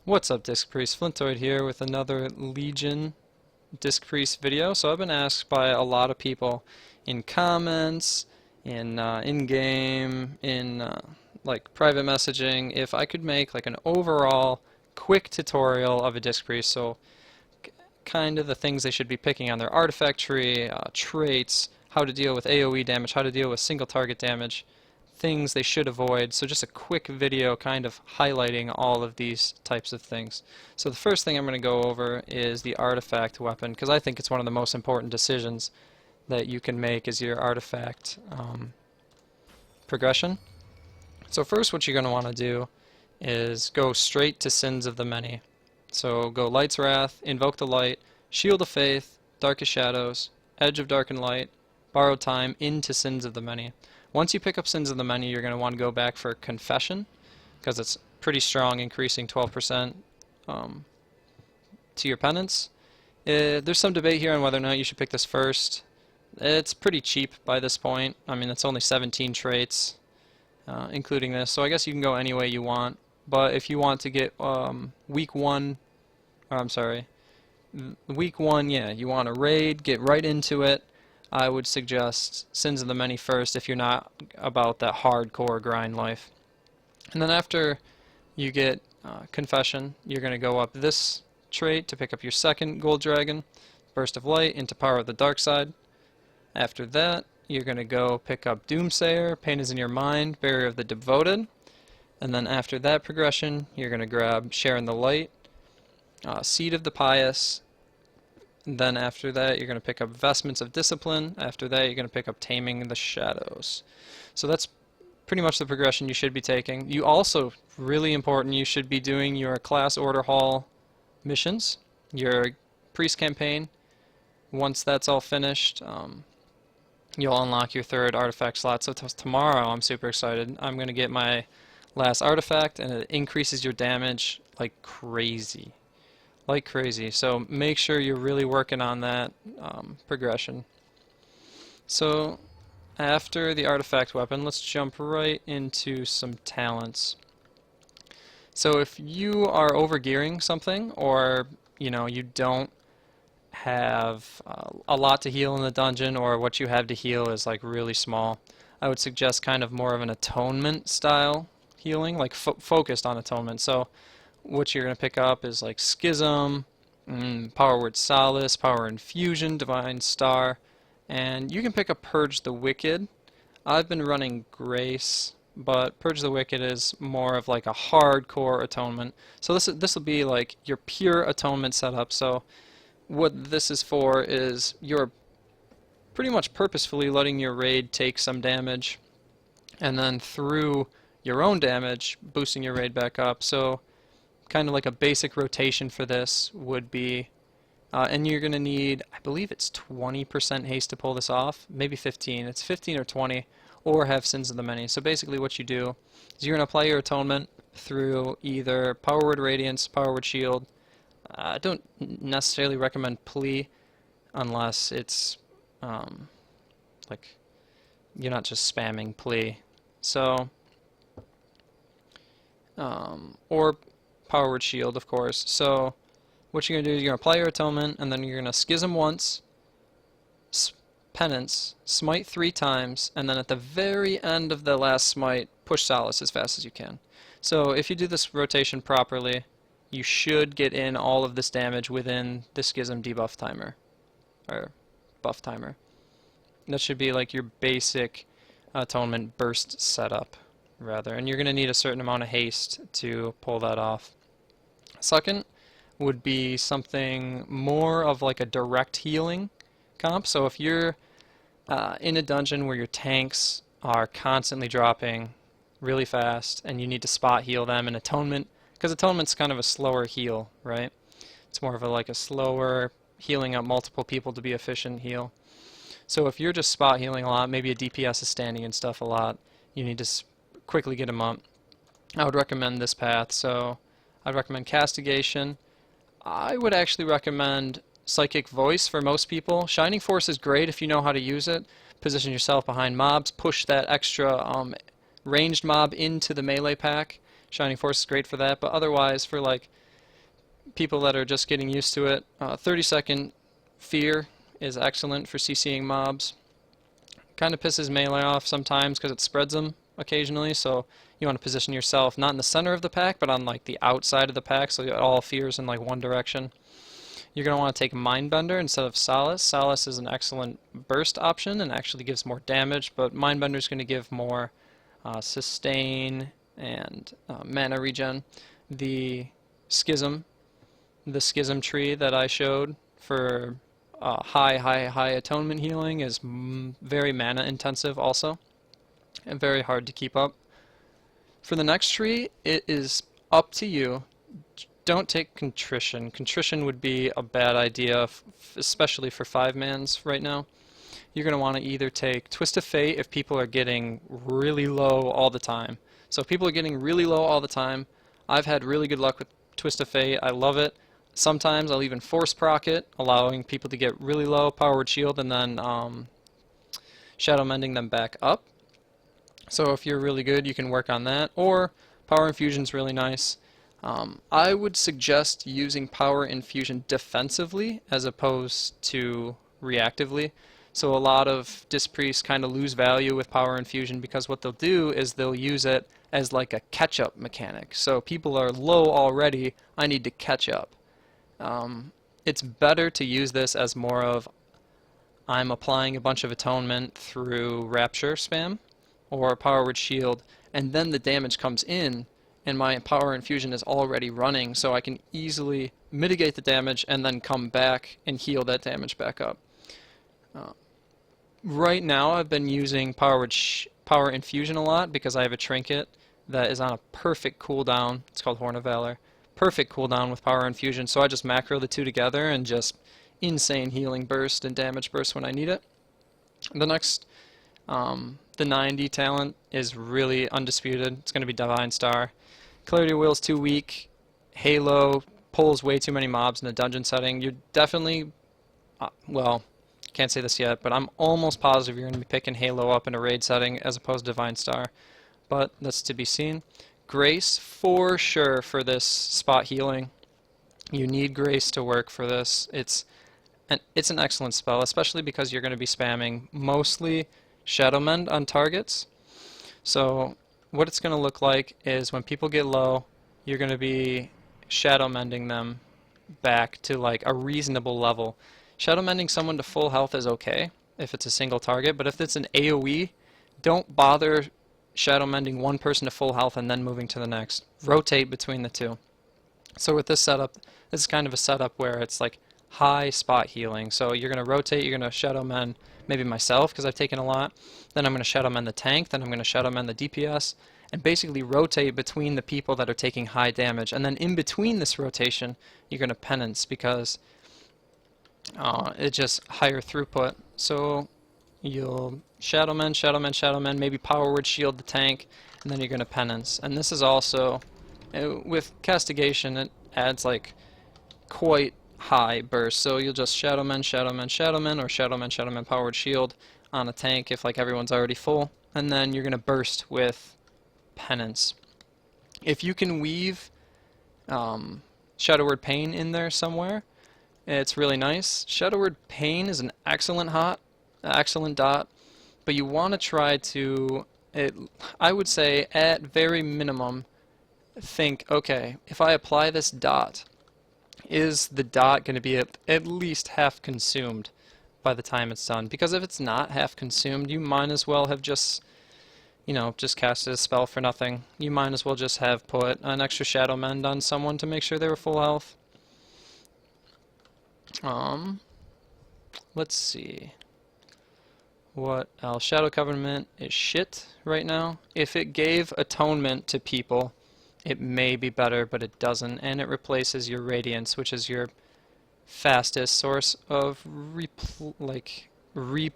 What's up, Disc Priest? Flintoid here with another Legion Disc Priest video. So I've been asked by a lot of people in comments, in-game, like private messaging, if I could make like an overall quick tutorial of a Disc Priest. So kind of the things they should be picking on their artifact tree, traits, how to deal with AoE damage, how to deal with single target damage, things they should avoid. So just a quick video kind of highlighting all of these types of things. So the first thing I'm going to go over is the artifact weapon, because I think it's one of the most important decisions that you can make is your artifact progression. So first what you're going to want to do is go straight to Sins of the Many. So go Light's Wrath, Invoke the Light, Shield of Faith, Darkest Shadows, Edge of Dark and Light, Borrowed Time into Sins of the Many. Once you pick up Sins of the Many, you're going to want to go back for Confession, because it's pretty strong, increasing 12% to your penance. There's some debate here on whether or not you should pick this first. It's pretty cheap by this point. I mean, it's only 17 traits, including this, so I guess you can go any way you want. But if you want to get week one, yeah, you want to raid, get right into it, I would suggest Sins of the Many first if you're not about that hardcore grind life. And then after you get Confession, you're going to go up this trait to pick up your second Gold Dragon, Burst of Light into Power of the Dark Side. After that, you're going to go pick up Doomsayer, Pain is in Your Mind, Barrier of the Devoted. And then after that progression, you're going to grab Share in the Light, Seed of the Pious. And then after that, you're going to pick up Vestments of Discipline. After that, you're going to pick up Taming the Shadows. So that's pretty much the progression you should be taking. You also, really important, you should be doing your Class Order Hall missions, your Priest campaign. Once that's all finished, you'll unlock your third artifact slot. So tomorrow, I'm super excited. I'm going to get my last artifact, and it increases your damage like crazy. Like crazy. So make sure you're really working on that progression. So after the artifact weapon, let's jump right into some talents. So if you are overgearing something, or you don't have a lot to heal in the dungeon, or what you have to heal is like really small, I would suggest kind of more of an atonement style healing, like focused on atonement. So what you're going to pick up is like Schism, Power Word Solace, Power Infusion, Divine Star, and you can pick up Purge the Wicked. I've been running Grace, but Purge the Wicked is more of like a hardcore atonement. So this will be like your pure atonement setup. So what this is for is you're pretty much purposefully letting your raid take some damage, and then through your own damage, boosting your raid back up. So kind of like a basic rotation for this would be, and you're going to need, I believe it's 20% haste to pull this off, maybe 15, it's 15 or 20, or have Sins of the Many. So basically what you do is you're going to apply your atonement through either Power Word Radiance, Power Word Shield. I don't necessarily recommend Plea unless it's like you're not just spamming Plea. So or Power Word Shield, of course. So what you're going to do is you're going to apply your atonement, and then you're going to Schism once, Penance, Smite 3 times, and then at the very end of the last Smite, push Solace as fast as you can. So if you do this rotation properly, you should get in all of this damage within the Schism debuff timer, or buff timer. That should be like your basic atonement burst setup, rather, and you're going to need a certain amount of haste to pull that off. Second would be something more of like a direct healing comp. So if you're in a dungeon where your tanks are constantly dropping really fast and you need to spot heal them, and atonement, because atonement's kind of a slower heal, right? It's more of like a slower healing up multiple people to be efficient heal. So if you're just spot healing a lot, maybe a DPS is standing and stuff a lot, you need to quickly get them up, I would recommend this path. So I'd recommend Castigation. I would actually recommend Psychic Voice for most people. Shining Force is great if you know how to use it. Position yourself behind mobs, push that extra ranged mob into the melee pack. Shining Force is great for that, but otherwise for like people that are just getting used to it, 30-second fear is excellent for CCing mobs. Kind of pisses melee off sometimes because it spreads them occasionally, so you want to position yourself not in the center of the pack, but on like the outside of the pack, so all fears in like one direction. You're going to want to take Mindbender instead of Solace. Solace is an excellent burst option and actually gives more damage, but Mindbender is going to give more sustain and mana regen. The Schism tree that I showed for high atonement healing is very mana intensive also, and very hard to keep up. For the next tree, it is up to you. Don't take Contrition. Contrition would be a bad idea, especially for 5-mans right now. You're going to want to either take Twist of Fate if people are getting really low all the time. So if people are getting really low all the time, I've had really good luck with Twist of Fate. I love it. Sometimes I'll even force proc it, allowing people to get really low, Power Word Shield, and then Shadow Mending them back up. So if you're really good, you can work on that. Or Power Infusion's really nice. I would suggest using Power Infusion defensively as opposed to reactively. So a lot of Disc Priests kind of lose value with Power Infusion because what they'll do is they'll use it as like a catch-up mechanic. So people are low already, I need to catch up. It's better to use this as more of I'm applying a bunch of atonement through Rapture spam or Power Word Shield, and then the damage comes in and my Power Infusion is already running, so I can easily mitigate the damage and then come back and heal that damage back up. Right now I've been using Power Infusion a lot because I have a trinket that is on a perfect cooldown. It's called Horn of Valor. Perfect cooldown with Power Infusion, so I just macro the two together and just insane healing burst and damage burst when I need it. The next, the 90 talent is really undisputed. It's going to be Divine Star. Clarity of Will is too weak. Halo pulls way too many mobs in the dungeon setting. You're definitely, well, can't say this yet, but I'm almost positive you're going to be picking Halo up in a raid setting as opposed to Divine Star. But that's to be seen. Grace for sure for this spot healing. You need Grace to work for this. It's an excellent spell, especially because you're going to be spamming mostly Shadow Mend on targets. So what it's going to look like is when people get low, you're going to be Shadow Mending them back to like a reasonable level. Shadow Mending someone to full health is okay if it's a single target, but if it's an AoE, don't bother Shadow Mending one person to full health and then moving to the next. Rotate between the two. So with this setup, this is kind of a setup where it's like high spot healing. So you're going to rotate, you're going to Shadow Mend maybe myself because I've taken a lot, then I'm going to Shadow Mend the tank, then I'm going to Shadow Mend the DPS, and basically rotate between the people that are taking high damage. And then in between this rotation, you're going to Penance because it's just higher throughput. So you'll Shadow Mend, Shadow Mend, Shadow Mend, maybe Power Word Shield the tank, and then you're going to Penance. And this is also, with Castigation, it adds like quite high burst. So you'll just Shadow Mend, Shadow Mend, Shadow Mend, or Shadow Mend, Shadow Mend, Power Word Shield on a tank if like everyone's already full. And then you're going to burst with Penance. If you can weave Shadow Word Pain in there somewhere, it's really nice. Shadow Word Pain is an excellent dot, but you want to try to, I would say at very minimum, think, okay, if I apply this dot, is the dot going to be at least half consumed by the time it's done? Because if it's not half consumed, you might as well have just, just casted a spell for nothing. You might as well just have put an extra Shadow Mend on someone to make sure they were full health. Let's see. What else? Shadow Covenant is shit right now. If it gave atonement to people, it may be better, but it doesn't, and it replaces your Radiance, which is your fastest source of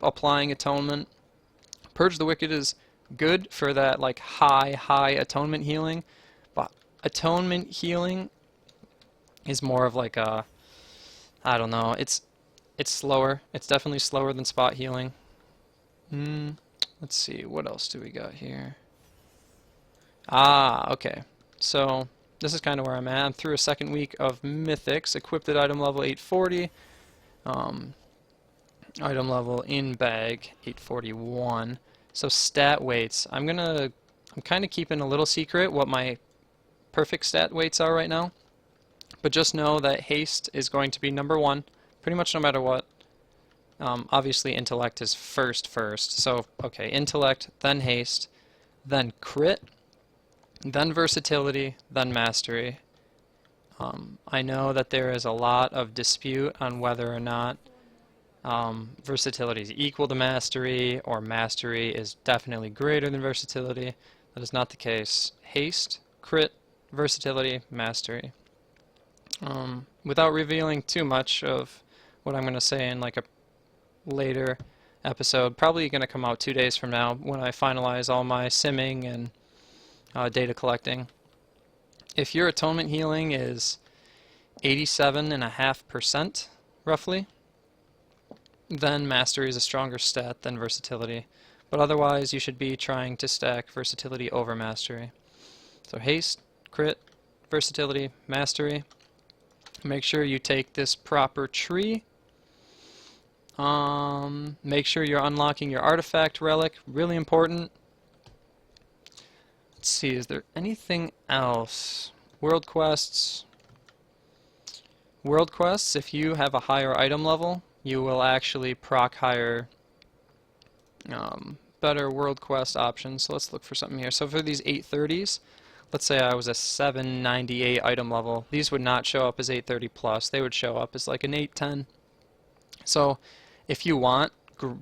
applying atonement. Purge the Wicked is good for that like high atonement healing, but atonement healing is more of like a, I don't know, it's slower. It's definitely slower than spot healing. Let's see, what else do we got here? Okay. So this is kind of where I'm at. I'm through a second week of mythics, equipped at item level 840, item level in bag 841. So stat weights, I'm kind of keeping a little secret what my perfect stat weights are right now, but just know that haste is going to be number one, pretty much no matter what. Obviously intellect is first, so okay, intellect, then haste, then crit, then versatility, then mastery. I know that there is a lot of dispute on whether or not versatility is equal to mastery, or mastery is definitely greater than versatility. That is not the case. Haste, crit, versatility, mastery. Without revealing too much of what I'm going to say in like a later episode, probably going to come out 2 days from now when I finalize all my simming and data collecting. If your atonement healing is 87.5% roughly, then mastery is a stronger stat than versatility. But otherwise, you should be trying to stack versatility over mastery. So haste, crit, versatility, mastery. Make sure you take this proper tree. Make sure you're unlocking your artifact relic, really important. Let's see, is there anything else? World quests. World quests, if you have a higher item level, you will actually proc higher better world quest options. So let's look for something here. So for these 830s, let's say I was a 798 item level, these would not show up as 830 plus, they would show up as like an 810. So if you want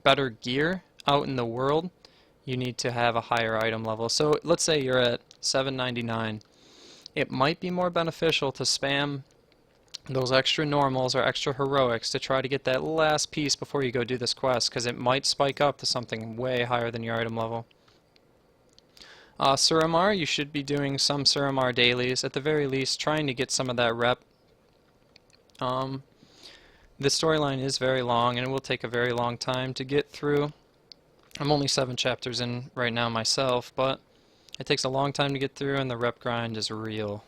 better gear out in the world, you need to have a higher item level. So let's say you're at 799. It might be more beneficial to spam those extra normals or extra heroics to try to get that last piece before you go do this quest, because it might spike up to something way higher than your item level. Suramar, you should be doing some Suramar dailies, at the very least trying to get some of that rep. This storyline is very long and it will take a very long time to get through. I'm only 7 chapters in right now myself, but it takes a long time to get through and the rep grind is real.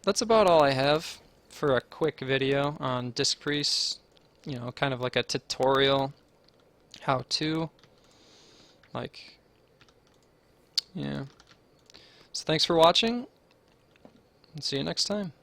That's about all I have for a quick video on Disc Priest, you know, kind of like a tutorial how-to, like, yeah. So thanks for watching, and see you next time.